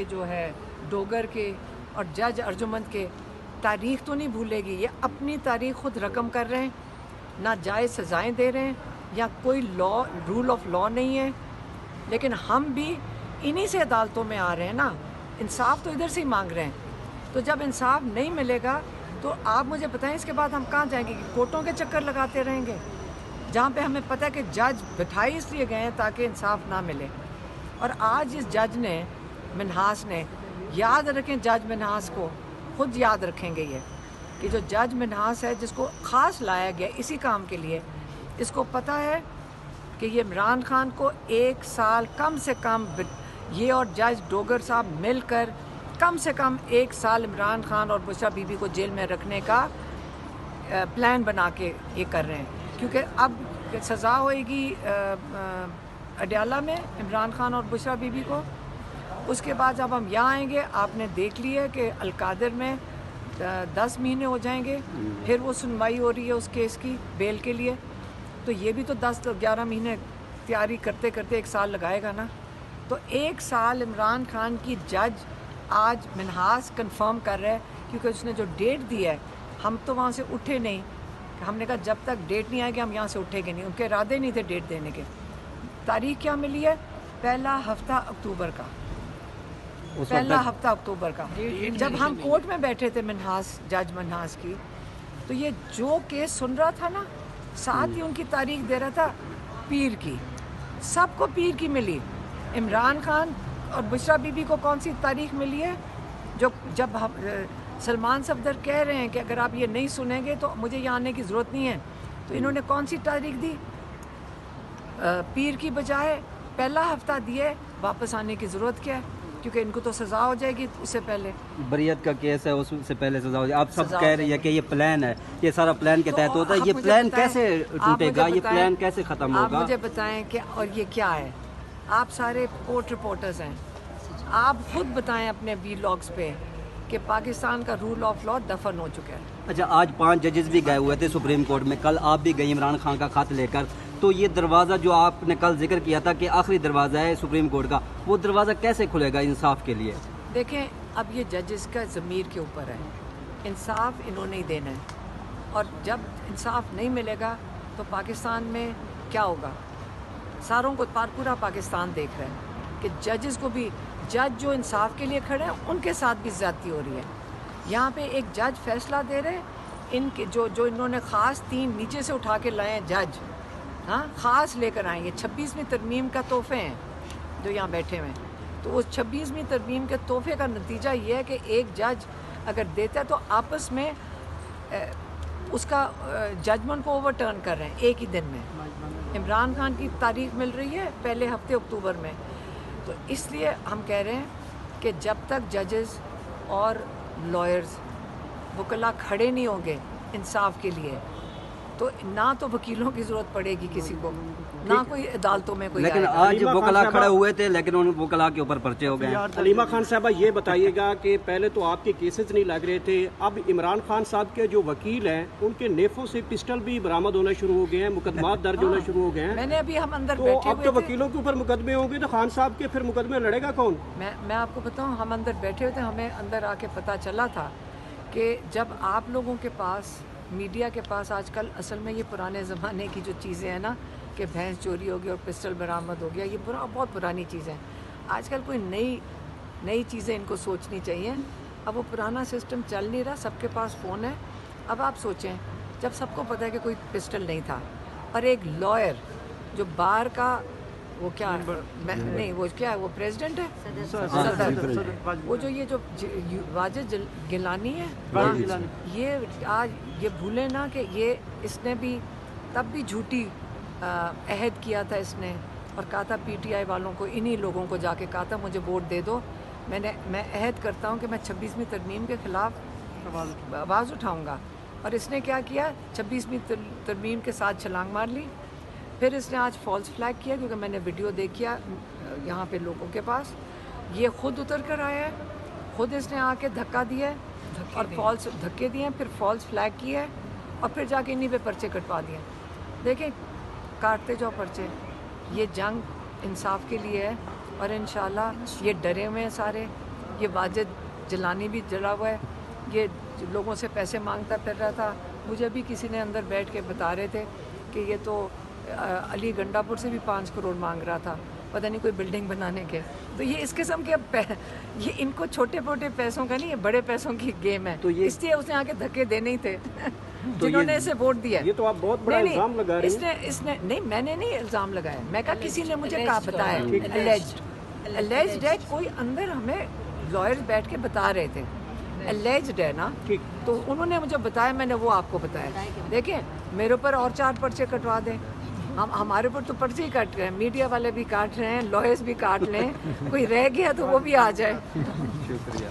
جو ہے ڈوگر کے اور جج ارجمند کے تاریخ تو نہیں بھولے گی. یہ اپنی تاریخ خود رقم کر رہے ہیں, ناجائز سزائیں دے رہے ہیں, یا کوئی رول آف لا نہیں ہے. لیکن ہم بھی انہی سے عدالتوں میں آ رہے ہیں نا, انصاف تو ادھر سے ہی مانگ رہے ہیں. تو جب انصاف نہیں ملے گا تو آپ مجھے بتائیں اس کے بعد ہم کہاں جائیں گے؟ کورٹوں کے چکر لگاتے رہیں گے جہاں پہ ہمیں پتہ ہے کہ جج بٹھائی اس لیے گئے ہیں تاکہ انصاف نہ ملے. اور آج اس جج نے, منہاس نے, یاد رکھیں جج منہاس کو, خود یاد رکھیں گے یہ کہ جو جج منہاس ہے جس کو خاص لایا گیا اسی کام کے لیے, اس کو پتہ ہے کہ یہ عمران خان کو 1 سال کم سے کم, یہ اور جج ڈوگر صاحب مل کر کم سے کم 1 سال عمران خان اور بشریٰ بی بی کو جیل میں رکھنے کا پلان بنا کے یہ کر رہے ہیں. کیونکہ اب سزا ہوئے گی اڈیالہ میں عمران خان اور بشریٰ بی بی کو. اس کے بعد جب ہم یہاں آئیں گے, آپ نے دیکھ لیا کہ القادر میں 10 مہینے ہو جائیں گے, پھر وہ سنوائی ہو رہی ہے اس کیس کی بیل کے لیے, تو یہ بھی تو 10-11 مہینے تیاری کرتے کرتے 1 سال لگائے گا نا. تو 1 سال عمران خان کی جج آج منہاس کنفرم کر رہا ہے, کیونکہ اس نے جو ڈیٹ دی ہے, ہم تو وہاں سے اٹھے نہیں. ہم نے کہا جب تک ڈیٹ نہیں آئے گی ہم یہاں سے اٹھیں گے نہیں. ان کے ارادے نہیں تھے ڈیٹ دینے کے. تاریخ کیا ملی ہے؟ پہلا ہفتہ اکتوبر کا, پہلا ہفتہ اکتوبر کا. جب ہم کورٹ میں بیٹھے تھے منہاس, جج منہاس کی, تو یہ جو کیس سن رہا تھا نا, ساتھ ہی ان کی تاریخ دے رہا تھا پیر کی. سب کو پیر کی ملی. عمران خان اور بشریٰ بی بی کو کون سی تاریخ ملی ہے؟ جب سلمان صفدر کہہ رہے ہیں کہ اگر آپ یہ نہیں سنیں گے تو مجھے یہاں آنے کی ضرورت نہیں ہے, تو انہوں نے کون سی تاریخ دی؟ پیر کی بجائے پہلا ہفتہ دیے. واپس آنے کی ضرورت کیا ہے؟ کیونکہ ان کو تو سزا ہو جائے گی اس سے پہلے. بریت کا کیس ہے, اس سے پہلے سزا ہو جائے. آپ سب کہہ رہی ہے کہ یہ پلان ہے, یہ سالا پلان کے تحت ہوتا ہے. یہ پلان کیسے ٹوٹے گا, یہ پلان کیسے ختم ہوگا؟ آپ مجھے بتائیں کہ اور یہ کیا ہے؟ آپ سارے کورٹ رپورٹرز ہیں, آپ خود بتائیں اپنے ویلاگز پہ کہ پاکستان کا رول آف لا دفن ہو چکا ہے. اچھا, آج 5 ججز بھی گئے ہوئے تھے سپریم کورٹ میں, کل آپ بھی گئی عمران خان کا خط لے کر. تو یہ دروازہ جو آپ نے کل ذکر کیا تھا کہ آخری دروازہ ہے سپریم کورٹ کا, وہ دروازہ کیسے کھلے گا انصاف کے لیے؟ دیکھیں, اب یہ ججز کا ضمیر کے اوپر ہے. انصاف انہوں نے ہی دینا ہے, اور جب انصاف نہیں ملے گا تو پاکستان میں کیا ہوگا؟ ساروں کو پورا پاکستان دیکھ رہا ہے کہ ججز کو بھی, جج جو انصاف کے لیے کھڑے ہیں ان کے ساتھ بھی زیادتی ہو رہی ہے. یہاں پہ ایک جج فیصلہ دے رہے, ان کے جو انہوں نے خاص 3 نیچے سے اٹھا کے لائے ہیں جج, ہاں خاص لے کر آئیں. یہ 26ویں ترمیم کا تحفے ہیں جو یہاں بیٹھے ہوئے ہیں. تو اس 26ویں ترمیم کے تحفے کا نتیجہ یہ ہے کہ ایک جج اگر دیتا ہے تو آپس میں اس کا ججمنٹ کو اوور ٹرن کر رہے ہیں ایک ہی دن میں. عمران خان کی تاریخ مل رہی ہے پہلے ہفتے اکتوبر میں. تو اس لیے ہم کہہ رہے ہیں کہ جب تک ججز اور لائرز وکلا کھڑے نہیں ہوں گے انصاف کے لیے, تو نہ تو وکیلوں کی ضرورت پڑے گی کسی کو, نہ کوئی عدالتوں میں کوئی. لیکن آج وکلا کھڑے ہوئے تھے لیکن ان وکلا کے اوپر پرچے ہو گئے. علیمہ خان صاحبہ, یہ بتائیے گا کہ پہلے تو آپ کے کیسز نہیں لگ رہے تھے, اب عمران خان صاحب کے جو وکیل ہیں ان کے نیفوں سے پسٹل بھی برآمد ہونا شروع ہو گئے ہیں, مقدمات درج ہونا شروع ہو گئے ہیں. میں نے ابھی ہم اندر تو بیٹھے اب تو وکیلوں کے اوپر مقدمے ہوں گے, تو خان صاحب کے پھر مقدمے لڑے گا کون؟ میں آپ کو بتاؤں, ہم اندر بیٹھے ہوئے تھے, ہمیں اندر آ کے پتہ چلا تھا کہ جب آپ لوگوں کے پاس, میڈیا کے پاس آج کل اصل میں یہ پرانے زمانے کی جو چیزیں ہیں نا کہ بھینس چوری ہو گئی اور پسٹل برآمد ہو گیا, یہ بہت پرانی چیزیں ہیں. آج کل کوئی نئی چیزیں ان کو سوچنی چاہیے. اب وہ پرانا سسٹم چل نہیں رہا, سب کے پاس فون ہے. اب آپ سوچیں, جب سب کو پتہ ہے کہ کوئی پسٹل نہیں تھا, اور ایک لائر جو بار کا وہ کیا نہیں وہ کیا ہے, وہ پریزیڈنٹ ہے, صدر, وہ جو یہ جو واجد گیلانی ہے, یہ آج یہ بھولے نا کہ یہ اس نے بھی تب بھی جھوٹی عہد کیا تھا اس نے, اور کہا تھا پی ٹی آئی والوں کو, انہی لوگوں کو جا کے کہا تھا مجھے ووٹ دے دو, میں عہد کرتا ہوں کہ میں 26ویں ترمیم کے خلاف آواز اٹھاؤں گا. اور اس نے کیا کیا, 26ویں ترمیم کے ساتھ چھلانگ مار لی. پھر اس نے آج فالس فلیگ کیا, کیونکہ میں نے ویڈیو دیکھا یہاں پہ لوگوں کے پاس, یہ خود اتر کر آیا ہے, خود اس نے آ کے دھکا دیا ہے اور فالس دھکے دیے ہیں, پھر فالس فلیگ کیا ہے, اور پھر جا کے انہی پہ پرچے کٹوا دیے. دیکھیں, کاٹتے جاؤ پرچے. یہ جنگ انصاف کے لیے ہے, اور انشاءاللہ یہ ڈرے ہوئے ہیں سارے, یہ واجد جلانی بھی جڑا ہوا ہے، یہ لوگوں سے پیسے مانگتا پھر رہا تھا. مجھے بھی کسی نے اندر بیٹھ کے بتا رہے تھے کہ یہ تو علی گنڈا پور سے بھی 5 کروڑ مانگ رہا تھا، پتہ نہیں کوئی بلڈنگ بنانے کے. تو یہ اس قسم کے یہ ان کو چھوٹے موٹے پیسوں کا نہیں، یہ بڑے پیسوں کی گیم ہے. تو یہ اس لیے اس نے آ کے دھکے دینے ہی تھے جنہوں نے اسے ووٹ دیا. یہ تو آپ بہت بڑا الزام لگا رہے ہیں. اس نے نہیں، میں نے نہیں الزام لگایا، میں کہا کسی نے مجھے کہا بتایا. اللیجڈ ہے، کوئی اندر ہمیں لائرز بیٹھ کے بتا رہے تھے اللیجڈ ہے نا، تو انہوں نے مجھے بتایا، میں نے وہ آپ کو بتایا. دیکھیں میرے اوپر اور 4 پرچے کٹوا دیں، ہمارے اوپر تو پرچے ہی کٹ رہے ہیں، میڈیا والے بھی کاٹ رہے ہیں، لائرز بھی کاٹ لیں، کوئی رہ گیا تو وہ بھی آ جائے. شکریہ.